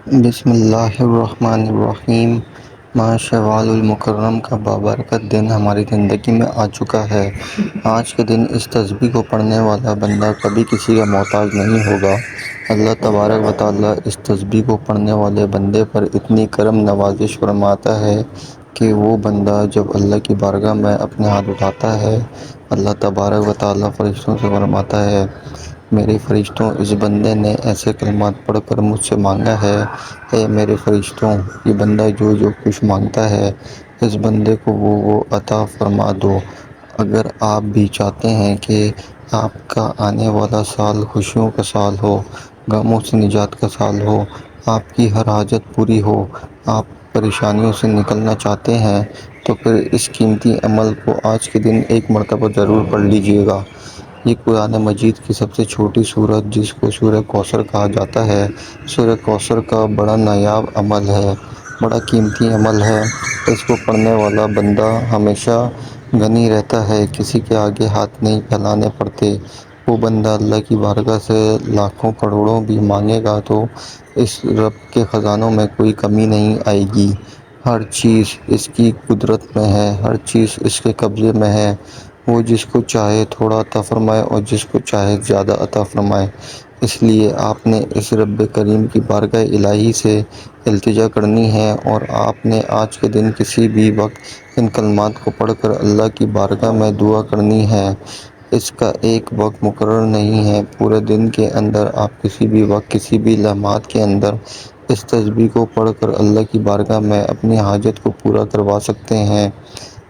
بسم اللہ الرحمن الرحیم۔ ماہ شوال المکرم کا بابرکت دن ہماری زندگی میں آ چکا ہے۔ آج کے دن اس تسبیح کو پڑھنے والا بندہ کبھی کسی کا محتاج نہیں ہوگا۔ اللہ تبارک و تعالیٰ اس تسبیح کو پڑھنے والے بندے پر اتنی کرم نوازش فرماتا ہے کہ وہ بندہ جب اللہ کی بارگاہ میں اپنے ہاتھ اٹھاتا ہے، اللہ تبارک و تعالیٰ فرشتوں سے فرماتا ہے: میرے فرشتوں، اس بندے نے ایسے کلمات پڑھ کر مجھ سے مانگا ہے۔ اے میرے فرشتوں، یہ بندہ جو کچھ مانگتا ہے، اس بندے کو وہ عطا فرما دو۔ اگر آپ بھی چاہتے ہیں کہ آپ کا آنے والا سال خوشیوں کا سال ہو، غموں سے نجات کا سال ہو، آپ کی ہر حاجت پوری ہو، آپ پریشانیوں سے نکلنا چاہتے ہیں، تو پھر اس قیمتی عمل کو آج کے دن ایک مرتبہ ضرور پڑھ لیجئے گا۔ یہ قرآن مجید کی سب سے چھوٹی سورت، جس کو سورہ کوثر کہا جاتا ہے، سورہ کوثر کا بڑا نایاب عمل ہے، بڑا قیمتی عمل ہے۔ اس کو پڑھنے والا بندہ ہمیشہ غنی رہتا ہے، کسی کے آگے ہاتھ نہیں پھیلانے پڑتے۔ وہ بندہ اللہ کی بارگاہ سے لاکھوں کروڑوں بھی مانگے گا تو اس رب کے خزانوں میں کوئی کمی نہیں آئے گی۔ ہر چیز اس کی قدرت میں ہے، ہر چیز اس کے قبضے میں ہے۔ وہ جس کو چاہے تھوڑا عطا فرمائے اور جس کو چاہے زیادہ عطا فرمائے۔ اس لیے آپ نے اس رب کریم کی بارگاہ الہی سے التجا کرنی ہے، اور آپ نے آج کے دن کسی بھی وقت ان کلمات کو پڑھ کر اللہ کی بارگاہ میں دعا کرنی ہے۔ اس کا ایک وقت مقرر نہیں ہے، پورے دن کے اندر آپ کسی بھی وقت، کسی بھی لمحات کے اندر اس تسبیح کو پڑھ کر اللہ کی بارگاہ میں اپنی حاجت کو پورا کروا سکتے ہیں۔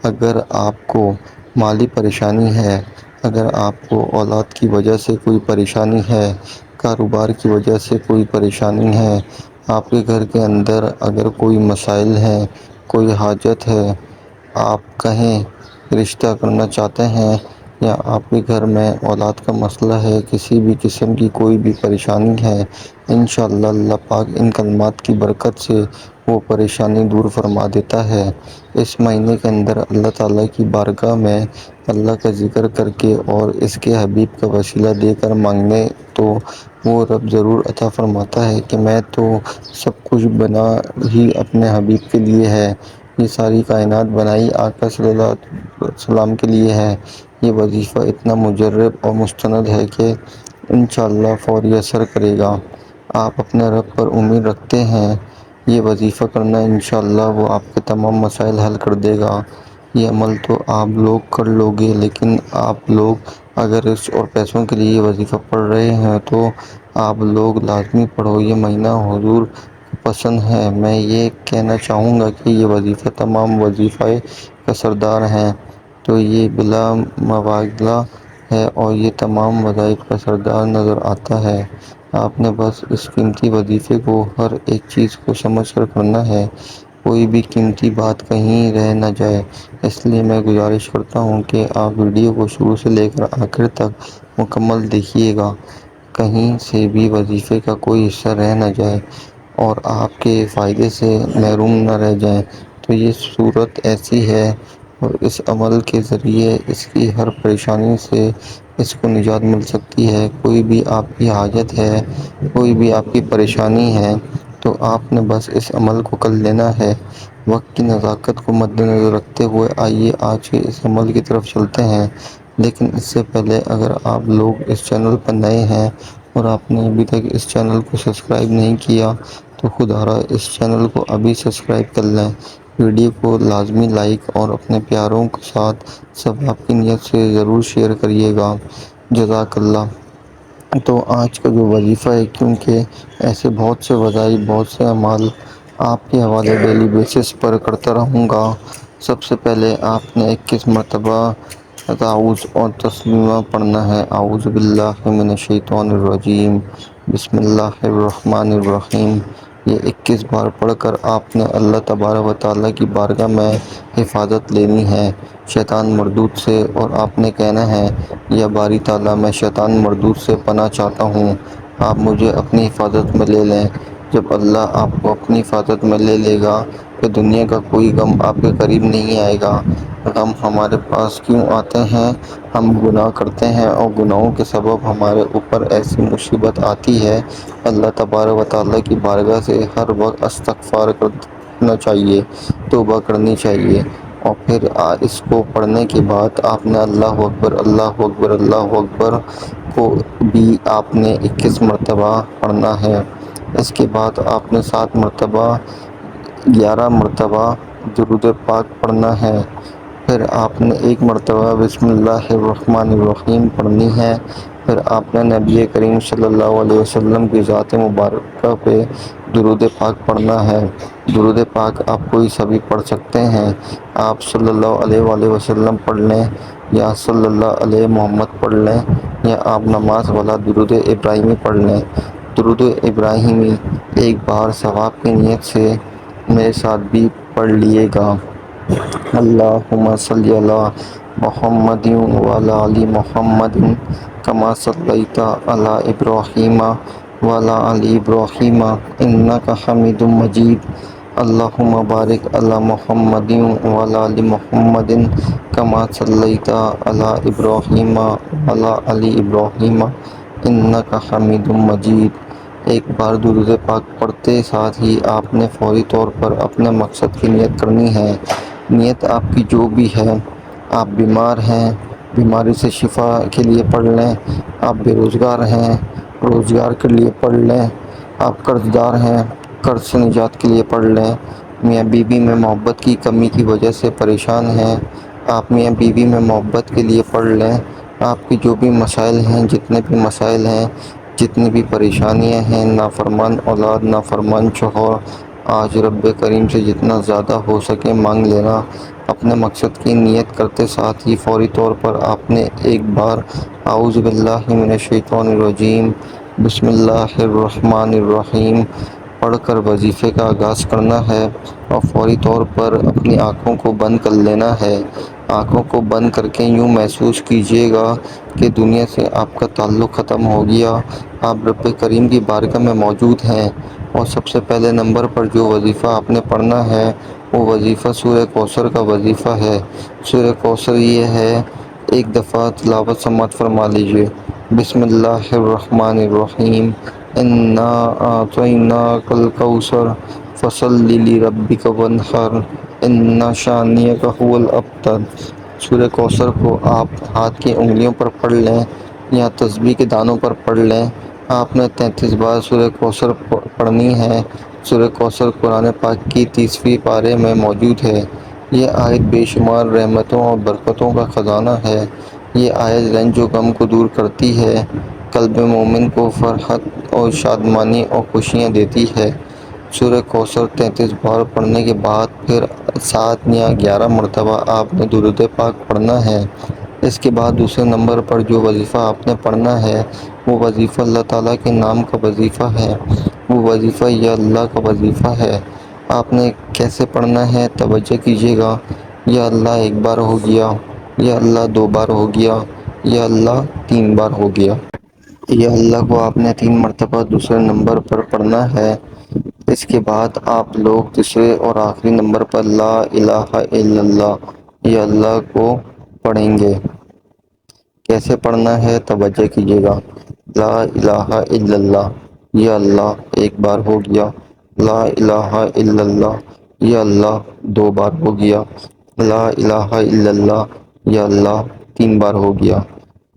اگر آپ کو مالی پریشانی ہے، اگر آپ کو اولاد کی وجہ سے کوئی پریشانی ہے، کاروبار کی وجہ سے کوئی پریشانی ہے، آپ کے گھر کے اندر اگر کوئی مسائل ہیں، کوئی حاجت ہے، آپ کہیں رشتہ کرنا چاہتے ہیں، یا آپ کے گھر میں اولاد کا مسئلہ ہے، کسی بھی قسم کی کوئی بھی پریشانی ہے، انشاءاللہ اللہ پاک ان کلمات کی برکت سے وہ پریشانی دور فرما دیتا ہے۔ اس مہینے کے اندر اللہ تعالیٰ کی بارگاہ میں اللہ کا ذکر کر کے اور اس کے حبیب کا وسیلہ دے کر مانگنے تو وہ رب ضرور عطا فرماتا ہے کہ میں تو سب کچھ بنا ہی اپنے حبیب کے لیے ہے، یہ ساری کائنات بنائی آقا صلی اللہ علیہ وسلم کے لیے ہے۔ یہ وظیفہ اتنا مجرب اور مستند ہے کہ انشاءاللہ فوری اثر کرے گا۔ آپ اپنے رب پر امید رکھتے ہیں، یہ وظیفہ کرنا انشاءاللہ وہ آپ کے تمام مسائل حل کر دے گا۔ یہ عمل تو آپ لوگ کر لو گے، لیکن آپ لوگ اگر اس اور پیسوں کے لیے یہ وظیفہ پڑھ رہے ہیں تو آپ لوگ لازمی پڑھو، یہ مہینہ حضور کو پسند ہے۔ میں یہ کہنا چاہوں گا کہ یہ وظیفہ تمام وظیفہ کا سردار ہے، تو یہ بلا مبالغہ ہے اور یہ تمام وظائف کا سردار نظر آتا ہے۔ آپ نے بس اس قیمتی وظیفے کو ہر ایک چیز کو سمجھ کر کرنا ہے، کوئی بھی قیمتی بات کہیں رہ نہ جائے۔ اس لیے میں گزارش کرتا ہوں کہ آپ ویڈیو کو شروع سے لے کر آخر تک مکمل دیکھیے گا، کہیں سے بھی وظیفے کا کوئی حصہ رہ نہ جائے اور آپ کے فائدے سے محروم نہ رہ جائیں۔ تو یہ صورت ایسی ہے اور اس عمل کے ذریعے اس کی ہر پریشانی سے اس کو نجات مل سکتی ہے۔ کوئی بھی آپ کی حاجت ہے، کوئی بھی آپ کی پریشانی ہے، تو آپ نے بس اس عمل کو کر لینا ہے۔ وقت کی نزاکت کو مد نظر رکھتے ہوئے آئیے آج کے اس عمل کی طرف چلتے ہیں، لیکن اس سے پہلے اگر آپ لوگ اس چینل پر نئے ہیں اور آپ نے ابھی تک اس چینل کو سبسکرائب نہیں کیا تو خدارا اس چینل کو ابھی سبسکرائب کر لیں، ویڈیو کو لازمی لائک اور اپنے پیاروں کے ساتھ سب آپ کی نیت سے ضرور شیئر کریے گا۔ جزاک اللہ۔ تو آج کا جو وظیفہ ہے، کیونکہ ایسے بہت سے وظائف، بہت سے اعمال آپ کے حوالے ڈیلی بیسس پر کرتا رہوں گا۔ سب سے پہلے آپ نے 21 مرتبہ تعوذ اور تسلیمہ پڑھنا ہے۔ اعوذ باللہ من الشیطان الرجیم، بسم اللہ الرحمن الرحیم۔ یہ 21 بار پڑھ کر آپ نے اللہ تبارک و تعالیٰ کی بارگاہ میں حفاظت لینی ہے شیطان مردود سے، اور آپ نے کہنا ہے: یا باری تعالیٰ، میں شیطان مردود سے پناہ چاہتا ہوں، آپ مجھے اپنی حفاظت میں لے لیں۔ جب اللہ آپ کو اپنی حفاظت میں لے لے گا کہ دنیا کا کوئی غم آپ کے قریب نہیں آئے گا۔ غم ہمارے پاس کیوں آتے ہیں؟ ہم گناہ کرتے ہیں اور گناہوں کے سبب ہمارے اوپر ایسی مصیبت آتی ہے اللہ تبارک و تعالیٰ کی بارگاہ سے ہر وقت استغفار کرنا چاہیے، توبہ کرنی چاہیے۔ اور پھر اس کو پڑھنے کے بعد آپ نے اللہ اکبر اللہ اکبر اللہ اکبر کو بھی آپ نے 21 مرتبہ پڑھنا ہے۔ اس کے بعد آپ نے 7 مرتبہ 11 مرتبہ درود پاک پڑھنا ہے۔ پھر آپ نے 1 مرتبہ بسم اللہ الرحمن الرحیم پڑھنی ہے۔ پھر آپ نے نبی کریم صلی اللہ علیہ وسلم کی ذات مبارکہ پہ درود پاک پڑھنا ہے۔ درود پاک آپ کوئی سبھی پڑھ سکتے ہیں، آپ صلی اللہ علیہ وآلہ وسلم پڑھ لیں یا صلی اللہ علیہ محمد پڑھ لیں یا آپ نماز والا درود ابراہیمی پڑھ لیں۔ درود ابراہیمی ایک بار ثواب کی نیت سے میرے ساتھ بھی پڑھ لیے گا۔ اللہم صلی علی محمد وعلی آل محمد کما صلیت علی ابراہیم وعلی آل ابراہیم انک حمید مجید۔ اللہم بارک علی محمد وعلی آل محمد کما صلیت علی ابراہیم وعلی آل ابراہیم انک حمید مجید۔ ایک بار درود پاک پڑھتے ساتھ ہی آپ نے فوری طور پر اپنے مقصد کی نیت کرنی ہے۔ نیت آپ کی جو بھی ہے، آپ بیمار ہیں، بیماری سے شفا کے لیے پڑھ لیں، آپ بے روزگار ہیں، روزگار کے لیے پڑھ لیں، آپ قرض دار ہیں، قرض سے نجات کے لیے پڑھ لیں، میاں بیوی میں محبت کی کمی کی وجہ سے پریشان ہیں، آپ میاں بیوی میں محبت کے لیے پڑھ لیں۔ آپ کی جو بھی مسائل ہیں، جتنے بھی مسائل ہیں، جتنی بھی پریشانیاں ہیں، نافرمان اولاد، نافرمان شوہر، آج رب کریم سے جتنا زیادہ ہو سکے مانگ لینا۔ اپنے مقصد کی نیت کرتے ساتھ ہی فوری طور پر آپ نے ایک بار اعوذ باللہ من الشیطان الرجیم بسم اللہ الرحمن الرحیم پڑھ کر وظیفے کا آغاز کرنا ہے اور فوری طور پر اپنی آنکھوں کو بند کر لینا ہے۔ آنکھوں کو بند کر کے یوں محسوس کیجئے گا کہ دنیا سے آپ کا تعلق ختم ہو گیا، آپ رب کریم کی بارگاہ میں موجود ہیں۔ اور سب سے پہلے نمبر پر جو وظیفہ آپ نے پڑھنا ہے وہ وظیفہ سورہ کوثر کا وظیفہ ہے۔ سورہ کوثر یہ ہے، ایک دفعہ تلاوت سماعت فرما لیجئے۔ بسم اللہ الرحمن الرحیم انا اعطیناک الکوثر فصل لربک وانحر ان شانئک ھو الابتر۔ سورہ کوثر کو آپ ہاتھ کی انگلیوں پر پڑھ لیں یا تسبیح کے دانوں پر پڑھ لیں۔ آپ نے 33 بار سورہ کوثر پڑھنی ہے۔ سورہ کوثر قرآن پاک کی 30ویں پارے میں موجود ہے۔ یہ آیت بے شمار رحمتوں اور برکتوں کا خزانہ ہے۔ یہ آیت رنج و غم کو دور کرتی ہے، قلب مومن کو فرحت اور شادمانی اور خوشیاں دیتی ہے۔ سورہ کوثر 33 بار پڑھنے کے بعد پھر 7 یا 11 مرتبہ آپ نے درود پاک پڑھنا ہے۔ اس کے بعد دوسرے نمبر پر جو وظیفہ آپ نے پڑھنا ہے وہ وظیفہ اللہ تعالیٰ کے نام کا وظیفہ ہے، وہ وظیفہ یا اللہ کا وظیفہ ہے۔ آپ نے کیسے پڑھنا ہے توجہ کیجئے گا۔ یا اللہ 1 بار ہو گیا، یا اللہ 2 بار ہو گیا، یا اللہ 3 بار ہو گیا۔ یا اللہ کو آپ نے 3 مرتبہ دوسرے نمبر پر پڑھنا ہے۔ اس کے بعد آپ لوگ تیسرے اور آخری نمبر پر لا الہ الا اللہ یا اللہ کو پڑھیں گے۔ کیسے پڑھنا ہے توجہ کیجئے گا۔ لا الہ الا اللہ یا اللہ 1 بار ہو گیا، لا الہ الا اللہ یا اللہ 2 بار ہو گیا، لا الہ الا اللہ یا اللہ 3 بار ہو گیا۔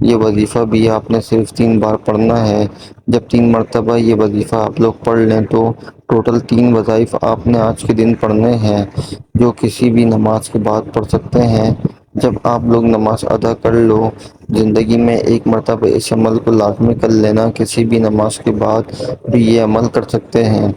یہ وظیفہ بھی آپ نے صرف 3 بار پڑھنا ہے۔ جب 3 مرتبہ یہ وظیفہ آپ لوگ پڑھ لیں تو ٹوٹل 3 وظائف آپ نے آج کے دن پڑھنے ہیں، جو کسی بھی نماز کے بعد پڑھ سکتے ہیں۔ جب آپ لوگ نماز ادا کر لو، زندگی میں 1 مرتبہ اس عمل کو لازمی کر لینا، کسی بھی نماز کے بعد بھی یہ عمل کر سکتے ہیں۔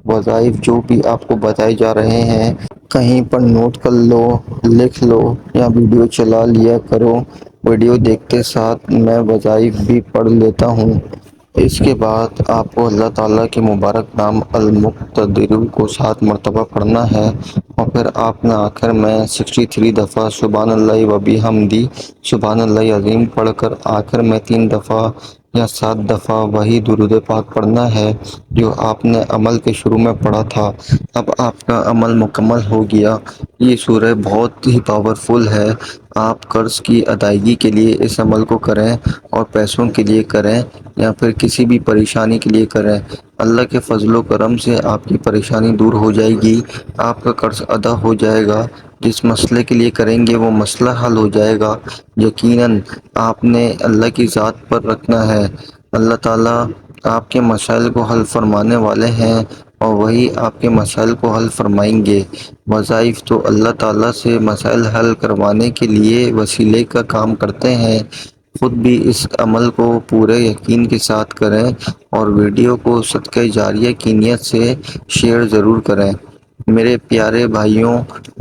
وظائف جو بھی آپ کو بتائے جا رہے ہیں کہیں پر نوٹ کر لو، لکھ لو یا ویڈیو چلا لیا کرو۔ ویڈیو دیکھتے ساتھ میں وظائف بھی پڑھ لیتا ہوں۔ اس کے بعد آپ کو اللہ تعالیٰ کے مبارک نام المقتدر کو 7 مرتبہ پڑھنا ہے اور پھر آپ نے آخر میں 63 دفعہ سبحان اللہ و بحمدہ سبحان اللہ عظیم پڑھ کر آخر میں 3 دفعہ یا 7 دفعہ وہی درود پاک پڑھنا ہے جو آپ نے عمل کے شروع میں پڑھا تھا۔ اب آپ کا عمل مکمل ہو گیا۔ یہ سورہ بہت ہی پاورفل ہے۔ آپ قرض کی ادائیگی کے لیے اس عمل کو کریں، اور پیسوں کے لیے کریں یا پھر کسی بھی پریشانی کے لیے کریں، اللہ کے فضل و کرم سے آپ کی پریشانی دور ہو جائے گی، آپ کا قرض ادا ہو جائے گا۔ جس مسئلے کے لیے کریں گے وہ مسئلہ حل ہو جائے گا۔ یقیناً آپ نے اللہ کی ذات پر رکھنا ہے۔ اللہ تعالیٰ آپ کے مسائل کو حل فرمانے والے ہیں، اور وہی آپ کے مسائل کو حل فرمائیں گے۔ وظائف تو اللہ تعالیٰ سے مسائل حل کروانے کے لیے وسیلے کا کام کرتے ہیں۔ خود بھی اس عمل کو پورے یقین کے ساتھ کریں، اور ویڈیو کو صدقہ جاریہ کی نیت سے شیئر ضرور کریں۔ میرے پیارے بھائیوں،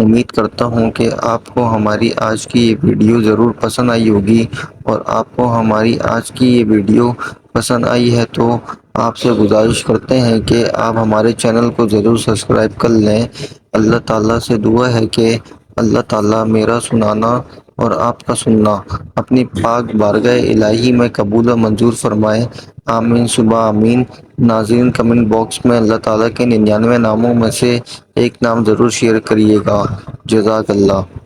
امید کرتا ہوں کہ آپ کو ہماری آج کی یہ ویڈیو ضرور پسند آئی ہوگی، اور آپ کو ہماری آج کی یہ ویڈیو پسند آئی ہے تو آپ سے گزارش کرتے ہیں کہ آپ ہمارے چینل کو ضرور سبسکرائب کر لیں۔ اللہ تعالیٰ سے دعا ہے کہ اللہ تعالیٰ میرا سنانا اور آپ کا سننا اپنی پاک بارگاہ الہی میں قبول و منظور فرمائے۔ آمین ثم آمین۔ ناظرین، کمنٹ باکس میں اللہ تعالیٰ کے 99 ناموں میں سے ایک نام ضرور شیئر کریے گا۔ جزاک اللہ۔